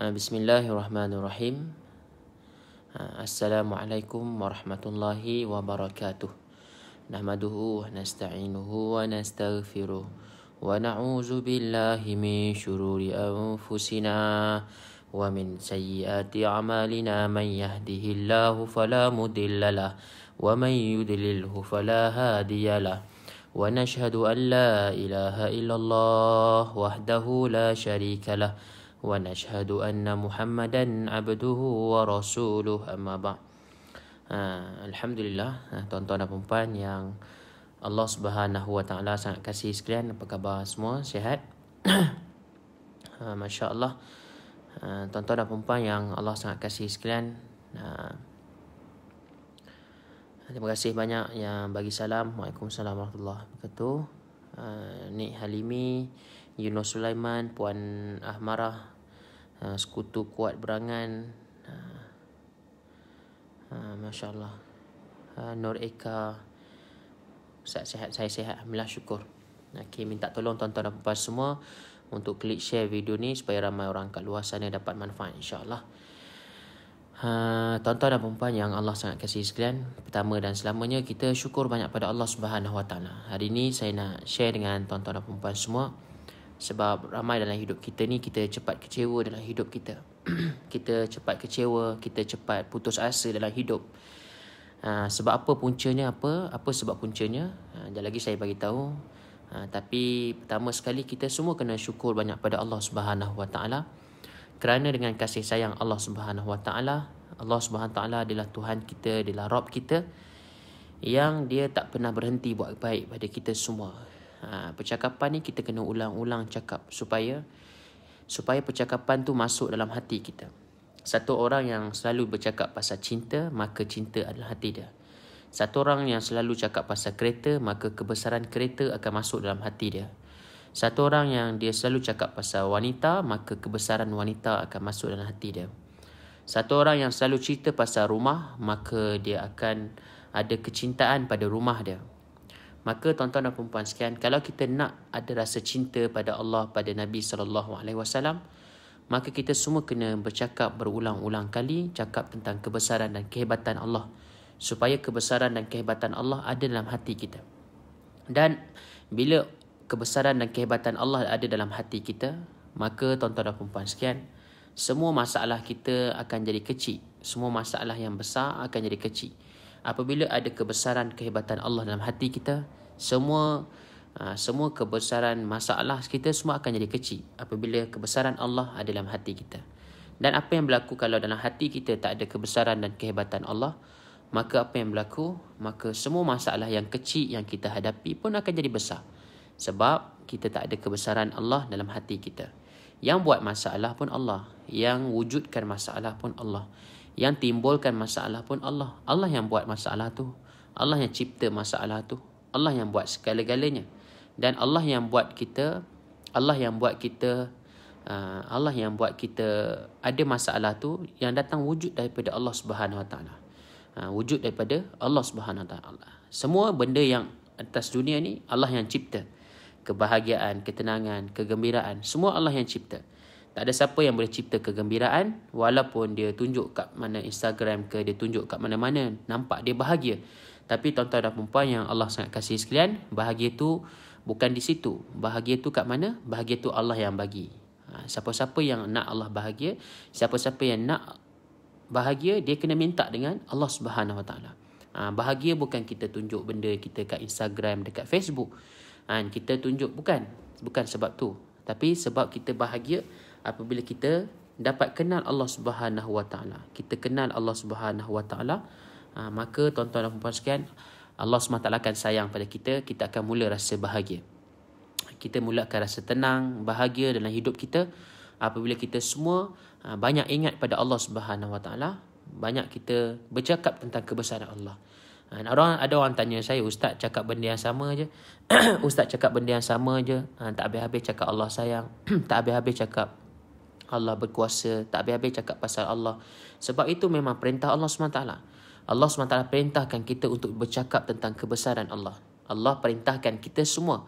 Bismillahirrahmanirrahim. Assalamualaikum warahmatullahi wabarakatuh. Nahmaduhu wa nasta'inuhu wa nastaghfiruh wa na'udzu billahi min syururi anfusina wa min sayyiati a'malina. Man yahdihillahu fala mudhillalah wa man yudlilhu fala hadiyalah. Wa nashhadu an la ilaha illallah wahdahu la syarikalah wa nashhadu anna Muhammadan abduhu wa rasuluh, amma ba'd. Alhamdulillah, tuan-tuan dan puan yang Allah Subhanahu wa taala sangat kasih sekalian, apa khabar semua? Sihat? Masya-Allah. Tuan-tuan dan puan yang Allah sangat kasih sekalian, terima kasih banyak yang bagi salam. Waalaikumsalam warahmatullahi wabarakatuh. Nik Halimi, Yunus Sulaiman, Puan Ahmarah, Sekutu Kuat Berangan, Masya Allah, Nur Eka, Ustaz sihat, saya sihat, alhamdulillah, syukur. Okay, minta tolong tuan-tuan dan puan semua untuk klik share video ni supaya ramai orang kat luar sana dapat manfaat, insya-Allah. Tuan-tuan dan puan yang Allah sangat kasih sekalian, pertama dan selamanya kita syukur banyak pada Allah Subhanahu Wa Taala. Hari ini saya nak share dengan tuan-tuan dan puan semua, sebab ramai dalam hidup kita ni kita cepat kecewa dalam hidup kita. Kita cepat kecewa, kita cepat putus asa dalam hidup. Sebab apa puncanya? Apa sebab puncanya? Sekejap lagi saya bagi tahu. Tapi pertama sekali kita semua kena syukur banyak pada Allah Subhanahu Wa Taala. Kerana dengan kasih sayang Allah Subhanahu Wa Taala, Allah Subhanahu Wa Taala adalah Tuhan kita, adalah Rabb kita, yang dia tak pernah berhenti buat baik pada kita semua. Percakapan ni kita kena ulang-ulang cakap supaya percakapan tu masuk dalam hati kita. Satu orang yang selalu bercakap pasal cinta, maka cinta adalah hati dia. Satu orang yang selalu cakap pasal kereta, maka kebesaran kereta akan masuk dalam hati dia. Satu orang yang dia selalu cakap pasal wanita, maka kebesaran wanita akan masuk dalam hati dia. Satu orang yang selalu cerita pasal rumah, maka dia akan ada kecintaan pada rumah dia. Maka tuan-tuan dan puan sekalian, kalau kita nak ada rasa cinta pada Allah, pada Nabi SAW, maka kita semua kena bercakap berulang-ulang kali, cakap tentang kebesaran dan kehebatan Allah, supaya kebesaran dan kehebatan Allah ada dalam hati kita. Dan bila kebesaran dan kehebatan Allah ada dalam hati kita, maka tuan-tuan dan puan sekalian, semua masalah kita akan jadi kecil. Semua masalah yang besar akan jadi kecil. Apabila ada kebesaran kehebatan Allah dalam hati kita, semua kebesaran masalah kita semua akan jadi kecil apabila kebesaran Allah ada dalam hati kita. Dan apa yang berlaku kalau dalam hati kita tak ada kebesaran dan kehebatan Allah? Maka apa yang berlaku? Maka semua masalah yang kecil yang kita hadapi pun akan jadi besar. Sebab kita tak ada kebesaran Allah dalam hati kita. Yang buat masalah pun Allah, yang wujudkan masalah pun Allah, yang timbulkan masalah pun Allah. Allah yang buat masalah tu, Allah yang cipta masalah tu, Allah yang buat segala-galanya. Dan Allah yang buat kita ada masalah tu yang datang wujud daripada Allah Subhanahu Wa Taala. Wujud daripada Allah Subhanahu Wa Taala. Semua benda yang atas dunia ni Allah yang cipta. Kebahagiaan, ketenangan, kegembiraan, semua Allah yang cipta. Tak ada siapa yang boleh cipta kegembiraan, walaupun dia tunjuk kat mana Instagram ke, dia tunjuk kat mana-mana, nampak dia bahagia. Tapi tuan-tuan dan puan yang Allah sangat kasih sekalian, bahagia tu bukan di situ. Bahagia tu kat mana? Bahagia tu Allah yang bagi. Siapa-siapa yang nak Allah bahagia, siapa-siapa yang nak bahagia, dia kena minta dengan Allah Subhanahu Wa Taala. Bahagia bukan kita tunjuk benda kita kat Instagram, dekat Facebook. Kita tunjuk, bukan sebab tu. Tapi sebab kita bahagia apabila kita dapat kenal Allah Subhanahu Wa Taala. Kita kenal Allah Subhanahu Wa Taala, maka tuan-tuan dan puan sekalian, Allah SWT akan sayang pada kita. Kita akan mula rasa bahagia. Kita mula akan rasa tenang, bahagia dalam hidup kita apabila kita semua banyak ingat pada Allah Subhanahu Wa Taala, banyak kita bercakap tentang kebesaran Allah. Ada orang tanya saya, Ustaz cakap benda yang sama je. Ustaz cakap benda yang sama je. Tak habis-habis cakap Allah sayang. Tak habis-habis cakap Allah berkuasa. Tak habis-habis cakap pasal Allah. Sebab itu memang perintah Allah SWT. Allah SWT perintahkan kita untuk bercakap tentang kebesaran Allah. Allah perintahkan kita semua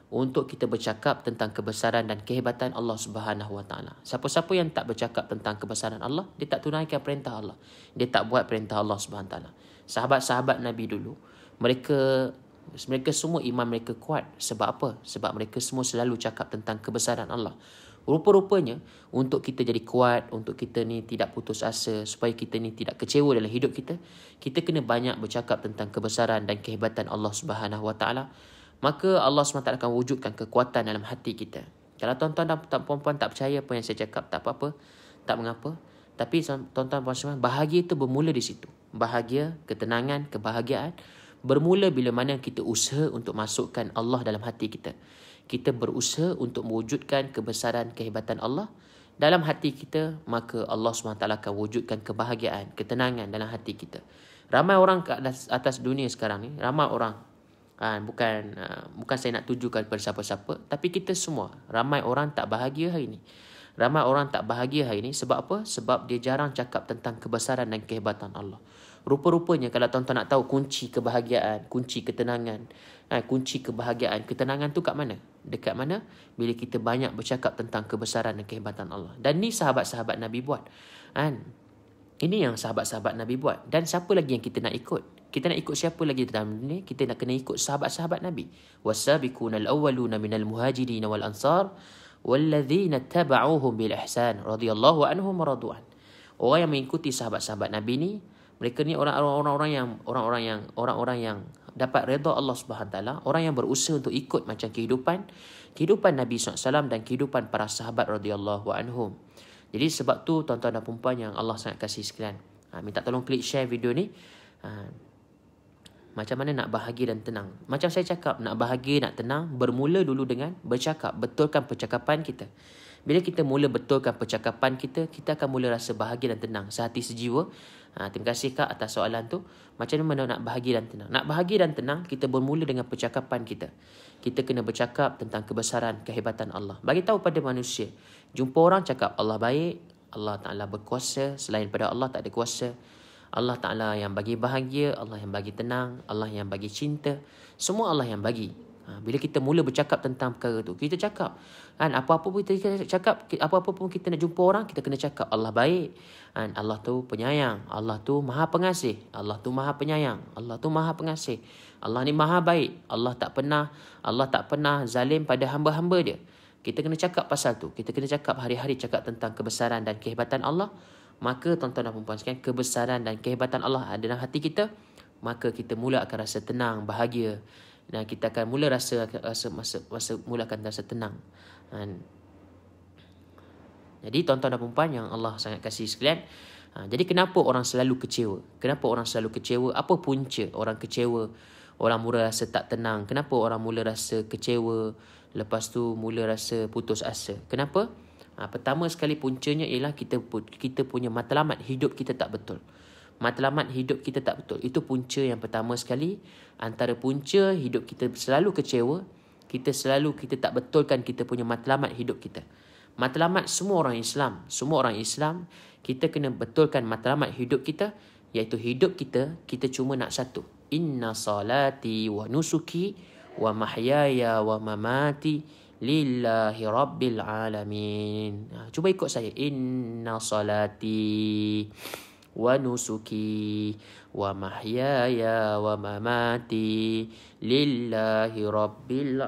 untuk kita bercakap tentang kebesaran dan kehebatan Allah Subhanahu Wa Taala. Siapa-siapa yang tak bercakap tentang kebesaran Allah, dia tak tunaikan perintah Allah. Dia tak buat perintah Allah Subhanahu Wa Taala. Sahabat-sahabat Nabi dulu, mereka semua iman mereka kuat. Sebab apa? Sebab mereka semua selalu cakap tentang kebesaran Allah. Rupa-rupanya untuk kita jadi kuat, untuk kita ni tidak putus asa, supaya kita ni tidak kecewa dalam hidup kita, kita kena banyak bercakap tentang kebesaran dan kehebatan Allah Subhanahu Wa Taala. Maka Allah SWT akan wujudkan kekuatan dalam hati kita. Kalau tuan-tuan dan puan-puan tak percaya apa yang saya cakap, tak apa-apa, tak mengapa. Tapi tuan-tuan dan puan-puan, bahagia itu bermula di situ. Bahagia, ketenangan, kebahagiaan bermula bila mana kita usaha untuk masukkan Allah dalam hati kita. Kita berusaha untuk mewujudkan kebesaran, kehebatan Allah dalam hati kita, maka Allah SWT akan wujudkan kebahagiaan, ketenangan dalam hati kita. Ramai orang ke atas dunia sekarang ni, ramai orang, bukan saya nak tujukan kepada siapa-siapa, tapi kita semua, ramai orang tak bahagia hari ni. Ramai orang tak bahagia hari ni sebab apa? Sebab dia jarang cakap tentang kebesaran dan kehebatan Allah. Rupa-rupanya kalau tuan-tuan nak tahu kunci kebahagiaan, kunci ketenangan, kunci kebahagiaan, ketenangan tu kat mana? Dekat mana? Bila kita banyak bercakap tentang kebesaran dan kehebatan Allah. Dan ni sahabat-sahabat Nabi buat. Ini yang sahabat-sahabat Nabi buat. Dan siapa lagi yang kita nak ikut? Kita nak ikut siapa lagi dalam dunia? Kita nak kena ikut sahabat-sahabat Nabi. Wasabiqunal awwaluna minal muhajirin wal ansar walladzina taba'uhum bil ihsan radhiyallahu anhum wa radu'an. Orang yang mengikuti sahabat-sahabat Nabi ni, mereka ni orang-orang yang dapat redha Allah Subhanahu taala, orang yang berusaha untuk ikut macam kehidupan Nabi SAW dan kehidupan para sahabat radhiyallahu anhum. Jadi sebab tu tuan-tuan dan puan-puan yang Allah sangat kasih sekalian, minta tolong klik share video ni. Macam mana nak bahagia dan tenang. Macam saya cakap, nak bahagia, nak tenang, bermula dulu dengan bercakap. Betulkan percakapan kita. Bila kita mula betulkan percakapan kita, kita akan mula rasa bahagia dan tenang, sehati sejiwa. Terima kasih Kak atas soalan tu. Macam mana nak bahagia dan tenang? Nak bahagia dan tenang, kita bermula dengan percakapan kita. Kita kena bercakap tentang kebesaran, kehebatan Allah. Bagi tahu pada manusia. Jumpa orang cakap Allah baik, Allah Ta'ala berkuasa, selain pada Allah tak ada kuasa. Allah Ta'ala yang bagi bahagia, Allah yang bagi tenang, Allah yang bagi cinta. Semua Allah yang bagi. Bila kita mula bercakap tentang perkara tu, kita cakap. Apa-apa pun kita cakap, apa-apa pun kita nak jumpa orang, kita kena cakap Allah baik. Allah tu penyayang, Allah tu maha pengasih, Allah tu maha penyayang, Allah tu maha pengasih. Allah ni maha baik, Allah tak pernah zalim pada hamba-hamba dia. Kita kena cakap pasal tu. Kita kena cakap hari-hari, cakap tentang kebesaran dan kehebatan Allah. Maka tuan-tuan dan puan-puan sekalian, kebesaran dan kehebatan Allah ada dalam hati kita, maka kita mula akan rasa tenang, bahagia, dan kita akan mula rasa tenang. Jadi tuan-tuan dan puan-puan yang Allah sangat kasih sekalian, jadi kenapa orang selalu kecewa? Kenapa orang selalu kecewa? Apa punca orang kecewa? Orang mula rasa tak tenang. Kenapa orang mula rasa kecewa? Lepas tu mula rasa putus asa. Kenapa? Pertama sekali puncanya ialah kita punya matlamat hidup kita tak betul. Matlamat hidup kita tak betul. Itu punca yang pertama sekali. Antara punca hidup kita selalu kecewa, kita tak betulkan kita punya matlamat hidup kita. Matlamat semua orang Islam, kita kena betulkan matlamat hidup kita, iaitu hidup kita cuma nak satu. Inna salati wa nusuki wa mahyaya wa mamati lillahi rabbil alamin. Cuba ikut saya. Inna salati wa nusuki wa mahyaya wa mamati lillahi rabbil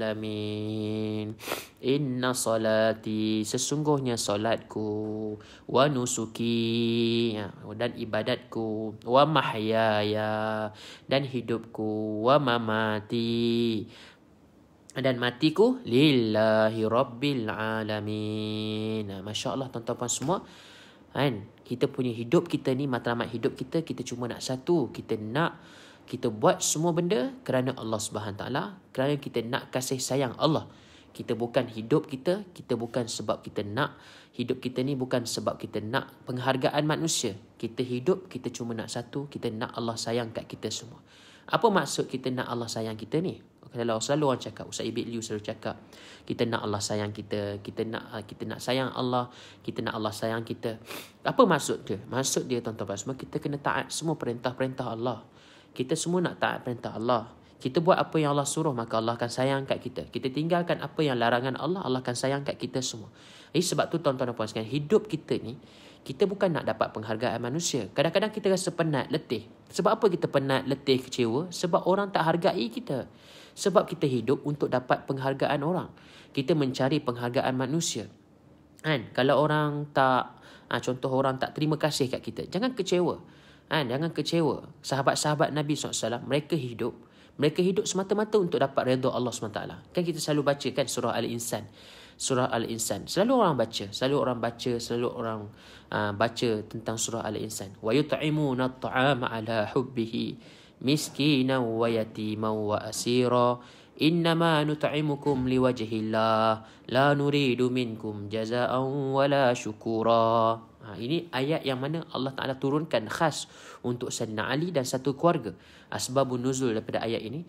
alamin. Inna salati, sesungguhnya solatku, wa nusuki, dan ibadatku, wa mahyaya, dan hidupku, wa mamati, dan matiku, lillahi rabbil alamin. Masya Allah tuan-tuan semua, kita punya hidup kita ni, matlamat hidup kita cuma nak satu. Kita buat semua benda kerana Allah Subhanahu Taala, kerana kita nak kasih sayang Allah. Kita bukan hidup kita bukan sebab kita nak hidup kita ni, bukan sebab kita nak penghargaan manusia. Kita hidup, kita cuma nak satu, kita nak Allah sayang kat kita semua. Apa maksud kita nak Allah sayang kita ni? Kalau selalu orang cakap, Ustaz Ibit Liu selalu cakap, kita nak Allah sayang kita nak sayang Allah, kita nak Allah sayang kita. Apa maksud dia? Maksud dia tuan-tuan semua, kita kena taat semua perintah-perintah Allah. Kita semua nak taat perintah Allah. Kita buat apa yang Allah suruh, maka Allah akan sayang kat kita. Kita tinggalkan apa yang larangan Allah, Allah akan sayang kat kita semua. Jadi sebab tu tuan-tuan dan puan sekalian, hidup kita ni, kita bukan nak dapat penghargaan manusia. Kadang-kadang kita rasa penat, letih. Sebab apa kita penat, letih, kecewa? Sebab orang tak hargai kita. Sebab kita hidup untuk dapat penghargaan orang. Kita mencari penghargaan manusia. Kan? Kalau orang tak, contoh orang tak terima kasih kat kita, jangan kecewa. Jangan kecewa. Sahabat-sahabat Nabi SAW, mereka hidup semata-mata untuk dapat redha Allah SWT. Kan kita selalu baca kan surah Al-Insan. Surah Al-Insan. Selalu orang baca tentang surah Al-Insan. Wa yut'imuna at-ta'ama ala hubbihi miskinan wa yatiman wa asira. Innama nut'imukum liwajhillah la nuridu minkum jazaa'an wala syukura. Ini ayat yang mana Allah Ta'ala turunkan khas untuk Sayyidina Ali dan satu keluarga. Asbabun nuzul daripada ayat ini.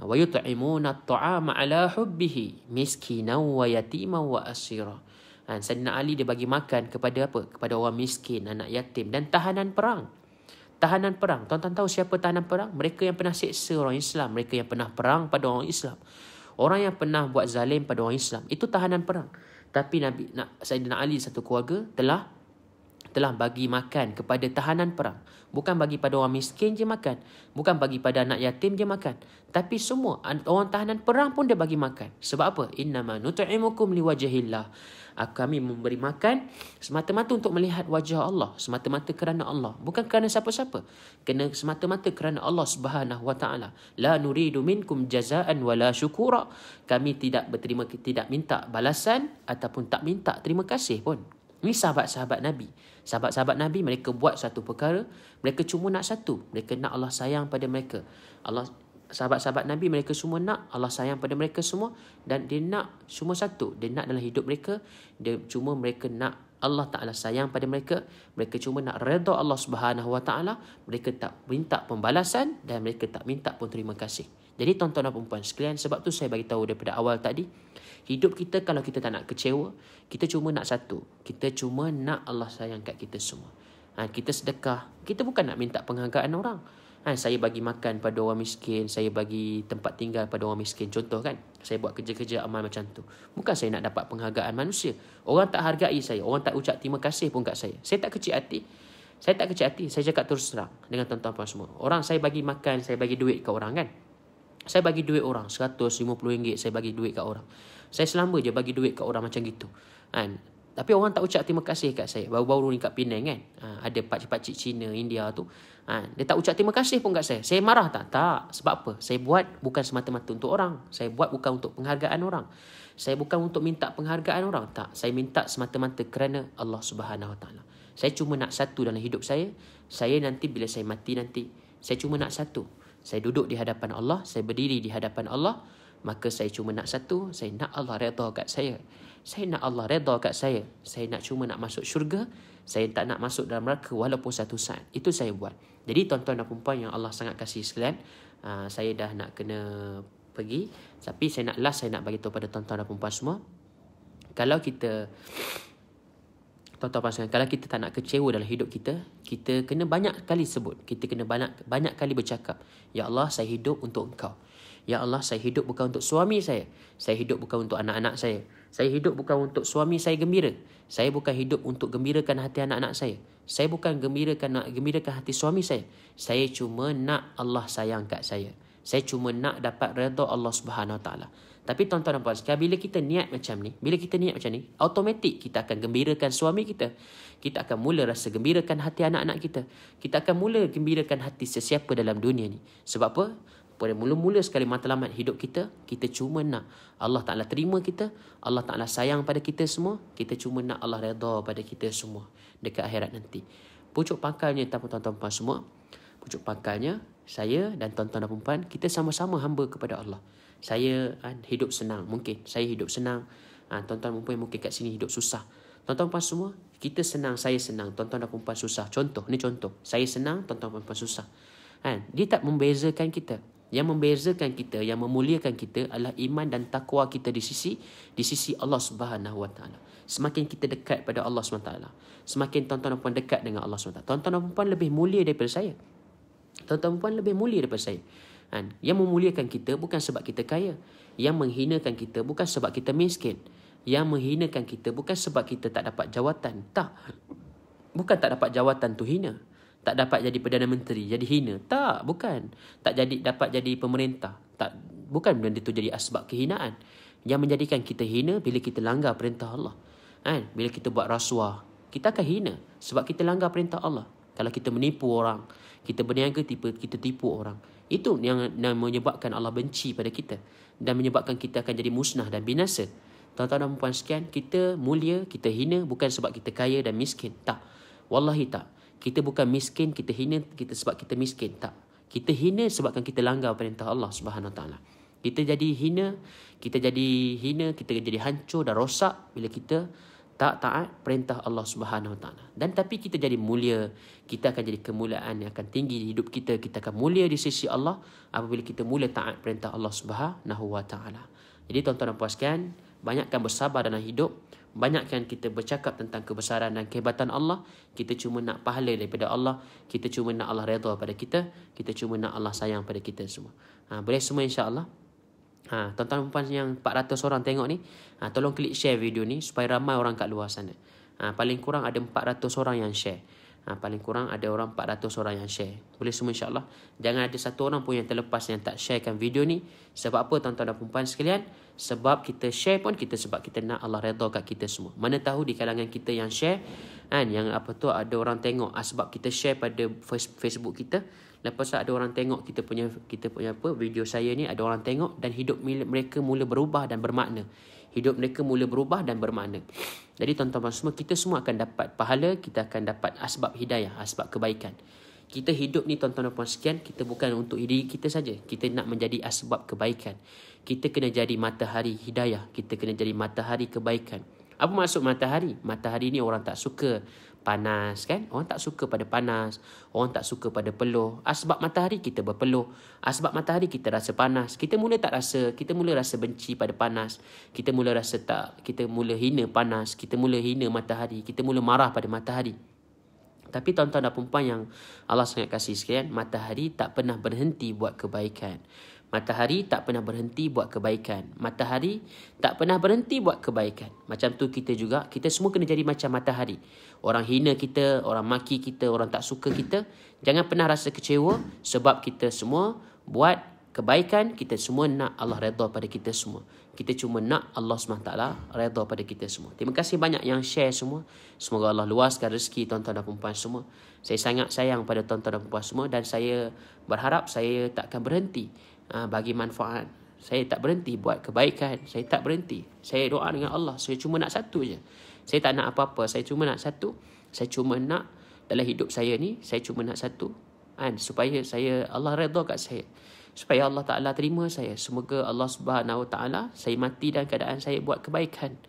Wa yut'imuna at-ta'ama ala hubbihi miskinan wa yatiman wa asira. Sayyidina Ali dia bagi makan kepada apa? Kepada orang miskin, anak yatim dan tahanan perang. Tahanan perang. Tuan-tuan tahu siapa tahanan perang? Mereka yang pernah seksa orang Islam. Mereka yang pernah perang pada orang Islam. Orang yang pernah buat zalim pada orang Islam. Itu tahanan perang. Tapi Sayyidina Ali satu keluarga telah bagi makan kepada tahanan perang. Bukan bagi pada orang miskin je makan. Bukan bagi pada anak yatim je makan. Tapi semua orang tahanan perang pun dia bagi makan. Sebab apa? Innama nut'imukum liwajhillah. Kami memberi makan semata-mata untuk melihat wajah Allah. Semata-mata kerana Allah. Bukan kerana siapa-siapa. Kena semata-mata kerana Allah Subhanahu Wa Ta'ala. La nuridu minkum jazaan wala syukura. Kami tidak minta balasan ataupun tak minta terima kasih pun. Ini sahabat-sahabat Nabi. Sahabat-sahabat Nabi, mereka buat satu perkara, mereka cuma nak satu. Mereka nak Allah sayang pada mereka. Sahabat-sahabat Nabi, mereka semua nak Allah sayang pada mereka semua. Dan dia nak cuma satu. Dia nak dalam hidup mereka, mereka nak Allah Ta'ala sayang pada mereka. Mereka cuma nak redha Allah Subhanahu Wa Ta'ala. Mereka tak minta pembalasan dan mereka tak minta pun terima kasih. Jadi tuan-tuan dan puan sekalian, sebab tu saya bagi tahu daripada awal tadi, hidup kita kalau kita tak nak kecewa, kita cuma nak satu. Kita cuma nak Allah sayang kat kita semua. Kita sedekah, kita bukan nak minta penghargaan orang. Saya bagi makan pada orang miskin, saya bagi tempat tinggal pada orang miskin. Contoh kan, saya buat kerja-kerja amal macam tu. Bukan saya nak dapat penghargaan manusia. Orang tak hargai saya, orang tak ucap terima kasih pun kat saya. Saya tak kecil hati. Saya cakap terus terang dengan tuan-tuan semua. Orang saya bagi makan, saya bagi duit kat orang kan. Saya bagi duit orang RM150, saya bagi duit kat orang. Saya selamba je bagi duit kat orang macam gitu. Tapi orang tak ucap terima kasih kat saya. Baru-baru ni kat Penang kan, ada pakcik-pakcik Cina, India tu, dia tak ucap terima kasih pun kat saya. Saya marah tak? Tak. Sebab apa? Saya buat bukan semata-mata untuk orang. Saya buat bukan untuk penghargaan orang. Saya bukan untuk minta penghargaan orang. Tak. Saya minta semata-mata kerana Allah Subhanahu Wa Ta'ala. Saya cuma nak satu dalam hidup saya. Saya nanti bila saya mati nanti, saya cuma nak satu. Saya duduk di hadapan Allah, saya berdiri di hadapan Allah, maka saya cuma nak satu, saya nak Allah redha kat saya. Saya nak Allah redha kat saya. Saya cuma nak masuk syurga, saya tak nak masuk dalam neraka walaupun satu saat. Itu saya buat. Jadi tuan-tuan dan puan yang Allah sangat kasih sekalian, saya dah nak kena pergi, tapi saya nak bagi tahu pada tuan-tuan dan puan semua, kalau kita kalau kita tak nak kecewa dalam hidup kita, kita kena banyak kali sebut. Kita kena banyak kali bercakap, Ya Allah, saya hidup untuk Engkau. Ya Allah, saya hidup bukan untuk suami saya. Saya hidup bukan untuk anak-anak saya. Saya hidup bukan untuk suami saya gembira. Saya bukan hidup untuk gembirakan hati anak-anak saya. Saya bukan gembirakan hati suami saya. Saya cuma nak Allah sayang kat saya. Saya cuma nak dapat redha Allah Subhanahu Wa Ta'ala. Tapi tuan-tuan dan puan sekalian, bila kita niat macam ni, automatik kita akan gembirakan suami kita. Kita akan mula rasa gembirakan hati anak-anak kita. Kita akan mula gembirakan hati sesiapa dalam dunia ni. Sebab apa? Pada mula-mula sekali matlamat hidup kita, kita cuma nak Allah Ta'ala terima kita, Allah Ta'ala sayang pada kita semua, kita cuma nak Allah redha pada kita semua dekat akhirat nanti. Pucuk pangkalnya tuan-tuan puan semua, pucuk pangkalnya, saya dan tuan-tuan dan puan, kita sama-sama hamba kepada Allah. Saya hidup senang, mungkin saya hidup senang, tuan-tuan dan puan mungkin kat sini hidup susah. Tuan-tuan puan semua, kita senang, saya senang, tuan-tuan dan puan susah. Contoh, saya senang, tuan-tuan dan puan susah. Dia tak membezakan kita. Yang membezakan kita, yang memuliakan kita adalah iman dan takwa kita di sisi Allah Subhanahu Wa Ta'ala. Semakin kita dekat pada Allah Subhanahu Wa Ta'ala, semakin tuan-tuan dan puan dekat dengan Allah Subhanahu Wa Ta'ala. Tuan-tuan dan puan lebih mulia daripada saya. Tuan-tuan dan puan lebih mulia daripada saya. Kan? Yang memuliakan kita bukan sebab kita kaya. Yang menghinakan kita bukan sebab kita miskin. Yang menghinakan kita bukan sebab kita tak dapat jawatan. Tak. Bukan tak dapat jawatan tu hina. Tak dapat jadi Perdana Menteri, jadi hina. Tak, bukan. Tak dapat jadi pemerintah. Tak, bukan benda tu jadi asbab kehinaan. Yang menjadikan kita hina bila kita langgar perintah Allah. Kan? Bila kita buat rasuah, kita akan hina sebab kita langgar perintah Allah. Kalau kita menipu orang, kita berniaga kita tipu orang, itu yang menyebabkan Allah benci pada kita dan menyebabkan kita akan jadi musnah dan binasa. Tuan-tuan dan puan sekalian, kita mulia, kita hina bukan sebab kita kaya dan miskin. Tak. Wallahi tak. Kita bukan miskin, kita hina kita sebab kita miskin. Tak. Kita hina sebabkan kita langgar perintah Allah Subhanahu Wa Taala. Kita jadi hina, kita jadi hancur dan rosak bila kita tak taat perintah Allah Subhanahu Wa Taala. Dan tapi kita jadi mulia, kita akan jadi kemuliaan yang akan tinggi di hidup kita. Kita akan mulia di sisi Allah apabila kita mula taat perintah Allah Subhanahu Wa Taala. Jadi tuan-tuan dan puan sekalian, banyakkan bersabar dalam hidup. Banyakkan kita bercakap tentang kebesaran dan kehebatan Allah. Kita cuma nak pahala daripada Allah. Kita cuma nak Allah redha pada kita. Kita cuma nak Allah sayang pada kita semua. Boleh semua insya-Allah. Tuan-tuan dan puan yang 400 orang tengok ni, tolong klik share video ni supaya ramai orang kat luar sana. Paling kurang ada 400 orang yang share. Paling kurang ada orang 400 orang yang share. Boleh semua insya-Allah. Jangan ada satu orang pun yang terlepas yang tak sharekan video ni. Sebab apa tuan-tuan dan puan sekalian? Sebab kita share pun sebab kita nak Allah redha kat kita semua. Mana tahu di kalangan kita yang share kan, yang ada orang tengok sebab kita share pada Facebook kita. Lepas tu ada orang tengok kita punya video saya ni, ada orang tengok dan hidup mereka mula berubah dan bermakna. Hidup mereka mula berubah dan bermakna. Jadi tuan-tuan semua, kita semua akan dapat pahala, kita akan dapat asbab hidayah, asbab kebaikan. Kita hidup ni tuan-tuan dan puan sekian, kita bukan untuk diri kita saja. Kita nak menjadi asbab kebaikan. Kita kena jadi matahari hidayah. Kita kena jadi matahari kebaikan. Apa maksud matahari? Matahari ni orang tak suka panas kan? Orang tak suka pada panas. Orang tak suka pada peluh. Sebab matahari kita berpeluh. Sebab matahari kita rasa panas. Kita mula rasa benci pada panas. Kita mula hina panas. Kita mula hina matahari. Kita mula marah pada matahari. Tapi tuan-tuan dan puan yang Allah sangat kasih sekalian, matahari tak pernah berhenti buat kebaikan. Matahari tak pernah berhenti buat kebaikan. Matahari tak pernah berhenti buat kebaikan. Macam tu kita juga, kita semua kena jadi macam matahari. Orang hina kita, orang maki kita, orang tak suka kita, jangan pernah rasa kecewa sebab kita semua buat kebaikan. Kita semua nak Allah redha pada kita semua. Kita cuma nak Allah SWT redha pada kita semua. Terima kasih banyak yang share semua. Semoga Allah luaskan rezeki tuan-tuan dan puan semua. Saya sangat sayang pada tuan-tuan dan puan semua dan saya berharap saya tak akan berhenti bagi manfaat. Saya tak berhenti buat kebaikan. Saya tak berhenti. Saya doa dengan Allah. Saya cuma nak satu je. Saya tak nak apa-apa. Saya cuma nak satu. Saya cuma nak dalam hidup saya ni, saya cuma nak satu. Supaya Allah redha kat saya. Supaya Allah Ta'ala terima saya. Semoga Allah Subhanahu Wa Ta'ala, saya mati dalam keadaan saya buat kebaikan.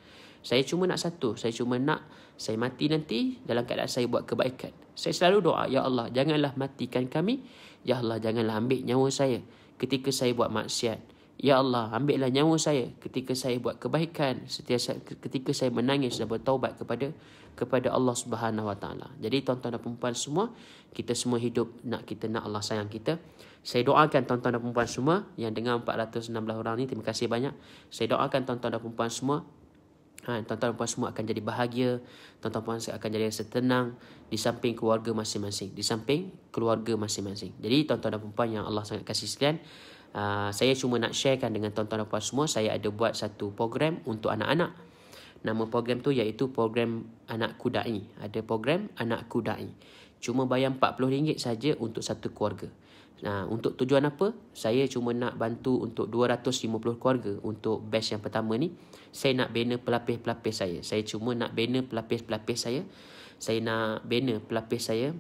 Saya cuma nak satu. Saya cuma nak saya mati nanti dalam keadaan saya buat kebaikan. Saya selalu doa, Ya Allah, janganlah matikan kami. Ya Allah, janganlah ambil nyawa saya ketika saya buat maksiat. Ya Allah, ambillah nyawa saya ketika saya buat kebaikan. Ketika saya menangis dan bertaubat kepada Allah Subhanahu Wa Taala. Jadi tuan-tuan dan puan semua, kita semua hidup kita nak Allah sayang kita. Saya doakan tuan-tuan dan puan semua yang dengar 416 orang ni, terima kasih banyak. Saya doakan tuan-tuan dan puan semua, tuan-tuan dan puan semua akan jadi bahagia. Tuan-tuan dan puan akan jadi rasa tenang di samping keluarga masing-masing. Jadi tuan-tuan dan puan yang Allah sangat kasih sekalian, saya cuma nak sharekan dengan tuan-tuan dan puan semua. Saya ada buat satu program untuk anak-anak. Nama program tu iaitu program Anakku Da'i. Ada program Anakku Da'i. Cuma bayar RM40 saja untuk satu keluarga. Untuk tujuan apa? Saya cuma nak bantu untuk 250 keluarga untuk batch yang pertama ni. Saya nak bina pelapis-pelapis saya. Saya cuma nak bina pelapis-pelapis saya. Saya nak bina pelapis saya.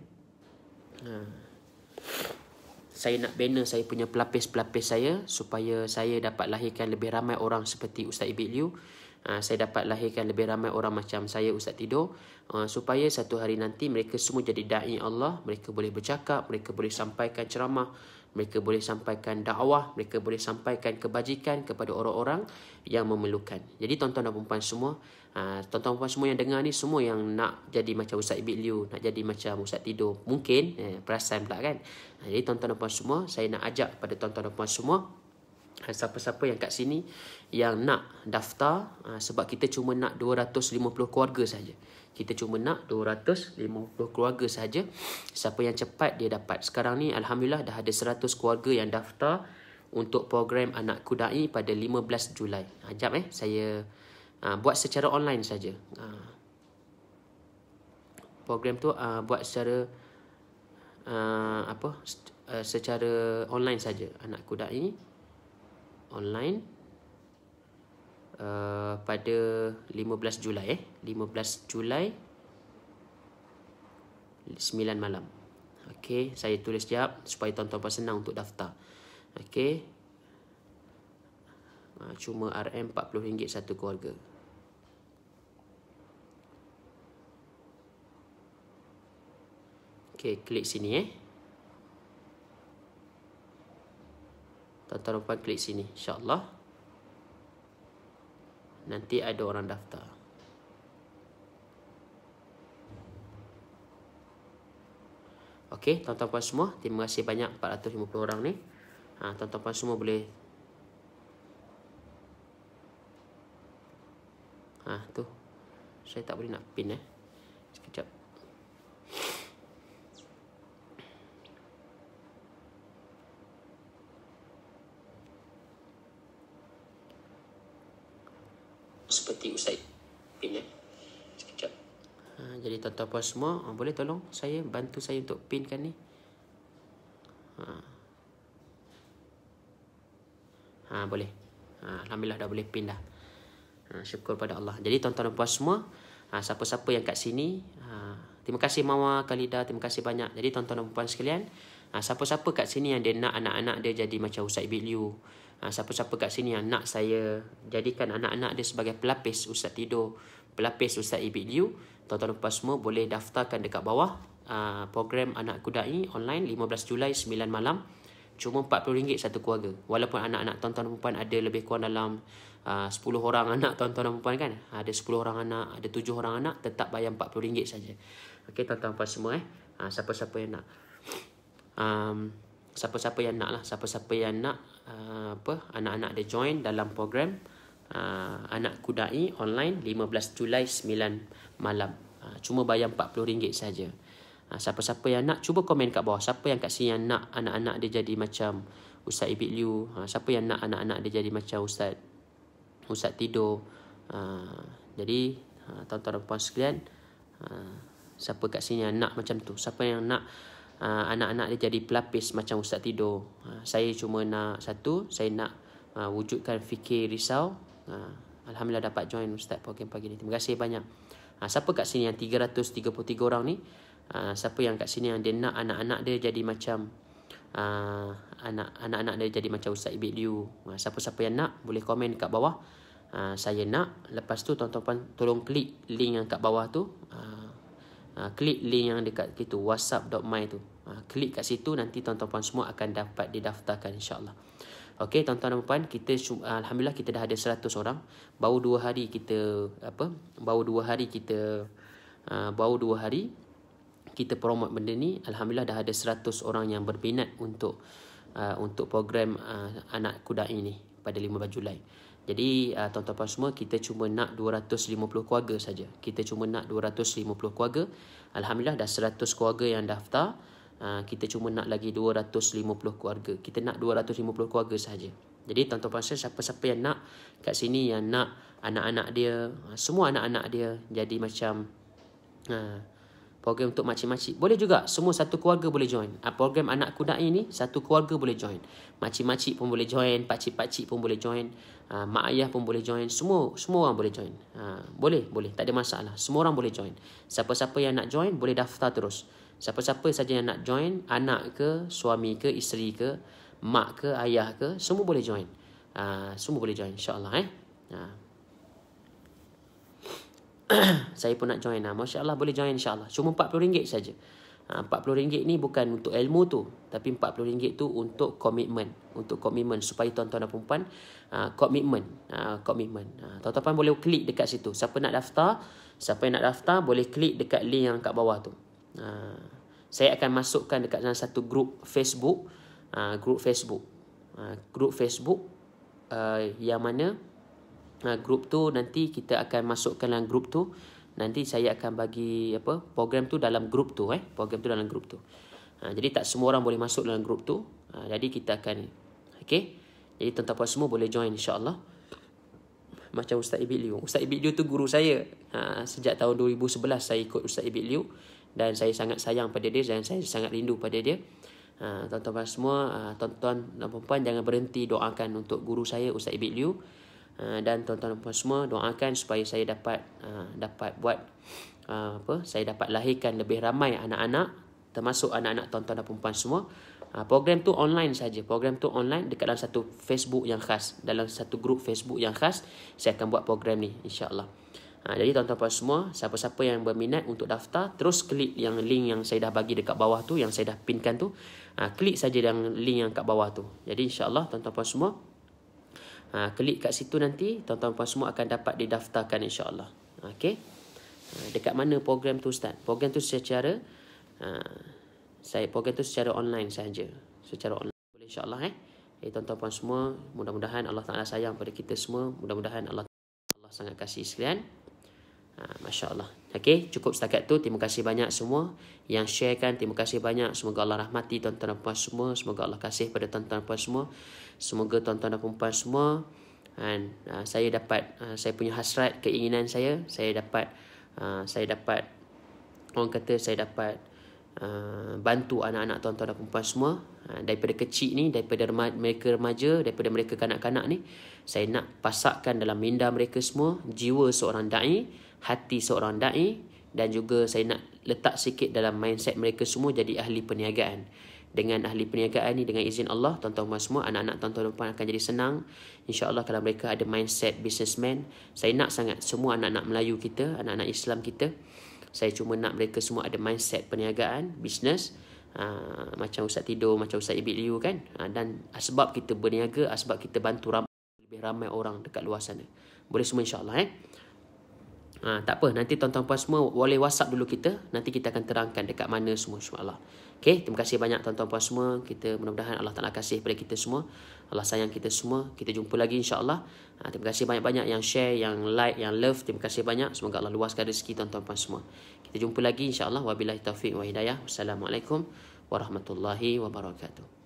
Saya nak bina saya punya pelapis-pelapis saya supaya saya dapat lahirkan lebih ramai orang seperti Ustaz Ibit Liu. Saya dapat lahirkan lebih ramai orang macam saya, Ustaz Tido, supaya satu hari nanti mereka semua jadi da'i Allah. Mereka boleh bercakap, mereka boleh sampaikan ceramah mereka boleh sampaikan dakwah, mereka boleh sampaikan kebajikan kepada orang-orang yang memerlukan. Jadi tuan-tuan dan puan semua, tuan-tuan dan puan semua yang dengar ni, semua yang nak jadi macam Ustaz Ibit Liu, nak jadi macam Ustaz Tidur, mungkin perasan pula kan. Jadi tuan-tuan dan puan semua, saya nak ajak pada tuan-tuan dan puan semua, siapa-siapa yang kat sini yang nak daftar, sebab kita cuma nak 250 keluarga saja. Kita cuma nak 250 keluarga saja. Siapa yang cepat dia dapat. Sekarang ni alhamdulillah dah ada 100 keluarga yang daftar untuk program Anak Kudai pada 15 Julai. Jap saya buat secara online saja. Program tu buat secara secara online saja. Anak Kudai online pada 15 Julai 15 Julai 9 malam. Okey, saya tulis sekejap supaya tuan-tuan senang untuk daftar. Okey. Cuma RM RM40 satu keluarga. Okey, klik sini tuan-tuan klik sini, insya-Allah. Nanti ada orang daftar. Okey, tuan-tuan puan semua, terima kasih banyak 450 orang ni. Tuan-tuan puan semua boleh tu. Saya tak boleh nak pin sekejap. Seperti Ustaz pin sekejap. Jadi tuan-tuan puan semua, boleh tolong saya, bantu saya untuk pinkan ni. Boleh. Alhamdulillah dah boleh pin dah. Syukur pada Allah. Jadi tuan-tuan dan puan semua, siapa-siapa yang kat sini, terima kasih Mama Khalida, terima kasih banyak. Jadi tuan-tuan dan puan sekalian, siapa-siapa kat sini yang dia nak anak-anak dia jadi macam Ustaz Ibit Liu, siapa-siapa kat sini yang nak saya jadikan anak-anak dia sebagai pelapis Ustaz Tidur, pelapis Ustaz Ibit Liu, tuan-tuan dan puan semua boleh daftarkan dekat bawah program Anak Kudai online 15 Julai 9 malam. Cuma RM40 satu keluarga. Walaupun anak-anak tuan-tuan dan puan ada lebih kurang dalam 10 orang anak tuan-tuan dan puan kan. Ada 10 orang anak, ada 7 orang anak, tetap bayar RM40 saja. Okey tuan-tuan dan puan semua siapa-siapa yang nak. Siapa-siapa yang nak lah, siapa-siapa yang nak anak-anak dia join dalam program Anak Kudai online 15 Julai 9 malam. Cuma bayar RM40 saja. Siapa-siapa yang nak, cuba komen kat bawah. Siapa yang kat sini yang nak anak-anak dia jadi macam Ustaz Ibit Liu, siapa yang nak anak-anak dia jadi macam Ustaz Tidur. Jadi tuan-tuan dan puan sekalian, siapa kat sini yang nak macam tu, siapa yang nak anak-anak dia jadi pelapis macam Ustaz Tidur. Saya cuma nak satu, saya nak wujudkan fikir risau. Alhamdulillah dapat join Ustaz program pagi ni. Terima kasih banyak. Siapa kat sini yang 333 orang ni, siapa yang kat sini yang dia nak anak-anak dia jadi macam anak-anak dia jadi macam Ustaz Ibit Liu. Siapa-siapa yang nak boleh komen kat bawah. Saya nak. Lepas tu tuan-tuan tolong klik link yang kat bawah tu. Klik link yang dekat gitu whatsapp.my tu. Klik kat situ, nanti tuan-tuan semua akan dapat didaftarkan insya-Allah. Okey tuan-tuan dan puan, kita alhamdulillah kita dah ada 100 orang. Baru 2 hari kita promote benda ni. Alhamdulillah dah ada 100 orang yang berminat untuk program Anak Kudai ni pada 15 Julai. Jadi tuan-tuan puan semua, kita cuma nak 250 keluarga saja. Kita cuma nak 250 keluarga. Alhamdulillah dah 100 keluarga yang daftar. Kita cuma nak lagi 250 keluarga. Kita nak 250 keluarga saja. Jadi tuan-tuan puan siapa-siapa yang nak kat sini, yang nak anak-anak dia, semua anak-anak dia jadi macam program untuk makcik-makcik, boleh juga. Semua satu keluarga boleh join. Program Anak Kudai ni satu keluarga boleh join. Makcik-makcik pun boleh join, pakcik-pakcik pun boleh join, mak ayah pun boleh join. Semua orang boleh join. Boleh, tak ada masalah. Semua orang boleh join. Siapa-siapa yang nak join boleh daftar terus. Siapa-siapa saja yang nak join, anak ke, suami ke, isteri ke, mak ke, ayah ke, semua boleh join. Semua boleh join insya-Allah Saya pun nak join. Masya-Allah boleh join insya-Allah. Cuma RM40 saja. RM40 ni bukan untuk ilmu tu, tapi RM40 tu untuk komitmen. Untuk komitmen supaya tuan-tuan dan puan-puan komitmen. Tuan-tuan boleh klik dekat situ. Siapa yang nak daftar boleh klik dekat link yang kat bawah tu. Saya akan masukkan dekat dalam satu grup Facebook. Grup Facebook yang mana grup tu nanti kita akan masukkan dalam grup tu. Nanti saya akan bagi program tu dalam grup tu. Program tu dalam grup tu. Jadi tak semua orang boleh masuk dalam grup tu. Jadi kita akan jadi tuan-tuan semua boleh join insya-Allah. Macam Ustaz Ibit Liu. Ustaz Ibit Liu tu guru saya. Sejak tahun 2011 saya ikut Ustaz Ibit Liu dan saya sangat sayang pada dia dan saya sangat rindu pada dia. Tuan-tuan semua, tuan-tuan dan puan-puan jangan berhenti doakan untuk guru saya Ustaz Ibit Liu. Dan tuan-tuan dan puan semua doakan supaya saya dapat saya dapat lahirkan lebih ramai anak-anak, termasuk anak-anak tuan-tuan dan puan semua. Program tu online saja. Program tu online dekat dalam satu Facebook yang khas, dalam satu grup Facebook yang khas. Saya akan buat program ni insya-Allah. Jadi tuan-tuan puan semua, siapa-siapa yang berminat untuk daftar, terus klik yang link yang saya dah bagi dekat bawah tu, yang saya dah pinkan tu. Klik saja yang link yang kat bawah tu. Jadi insya-Allah tuan-tuan puan semua klik kat situ, nanti tuan-tuan puan semua akan dapat didaftarkan insya-Allah. Okey. Dekat mana program tu Ustaz? Program tu secara secara online saja. Secara online boleh insya-Allah tuan-tuan puan semua, mudah-mudahan Allah Taala sayang pada kita semua. Mudah-mudahan Allah sangat kasih sekalian. Masya-Allah. Okey, cukup setakat tu. Terima kasih banyak semua yang sharekan. Terima kasih banyak. Semoga Allah rahmati tuan-tuan dan puan semua. Semoga Allah kasih pada tuan-tuan dan puan semua. Semoga tuan-tuan dan puan semua saya punya hasrat, keinginan saya dapat orang kata saya dapat bantu anak-anak tuan-tuan dan puan semua daripada kecil ni, daripada mereka remaja, daripada mereka kanak-kanak ni. Saya nak pasakkan dalam minda mereka semua jiwa seorang dai, hati seorang dai, dan juga saya nak letak sikit dalam mindset mereka semua jadi ahli perniagaan. Dengan ahli perniagaan ni, dengan izin Allah, tuan-tuan semua, anak-anak tuan-tuan akan jadi senang. InsyaAllah kalau mereka ada mindset businessman. Saya nak sangat semua anak-anak Melayu kita, anak-anak Islam kita, saya cuma nak mereka semua ada mindset perniagaan, bisnes. Macam Ustaz Tidur, macam Ustaz Ibit Liu kan. Dan sebab kita berniaga, sebab kita bantu lebih ramai orang dekat luar sana. Boleh semua insyaAllah tak apa, nanti tuan-tuan puan semua boleh WhatsApp dulu kita. Nanti kita akan terangkan dekat mana semua insyaAllah. Okey, terima kasih banyak tuan-tuan puan semua. Kita mudah-mudahan Allah Taala kasih pada kita semua. Allah sayang kita semua. Kita jumpa lagi insya-Allah. Terima kasih banyak-banyak yang share, yang like, yang love. Terima kasih banyak. Semoga Allah luaskan rezeki tuan-tuan puan semua. Kita jumpa lagi insya-Allah. Wabillahi taufiq wa hidayah. Wassalamualaikum warahmatullahi wabarakatuh.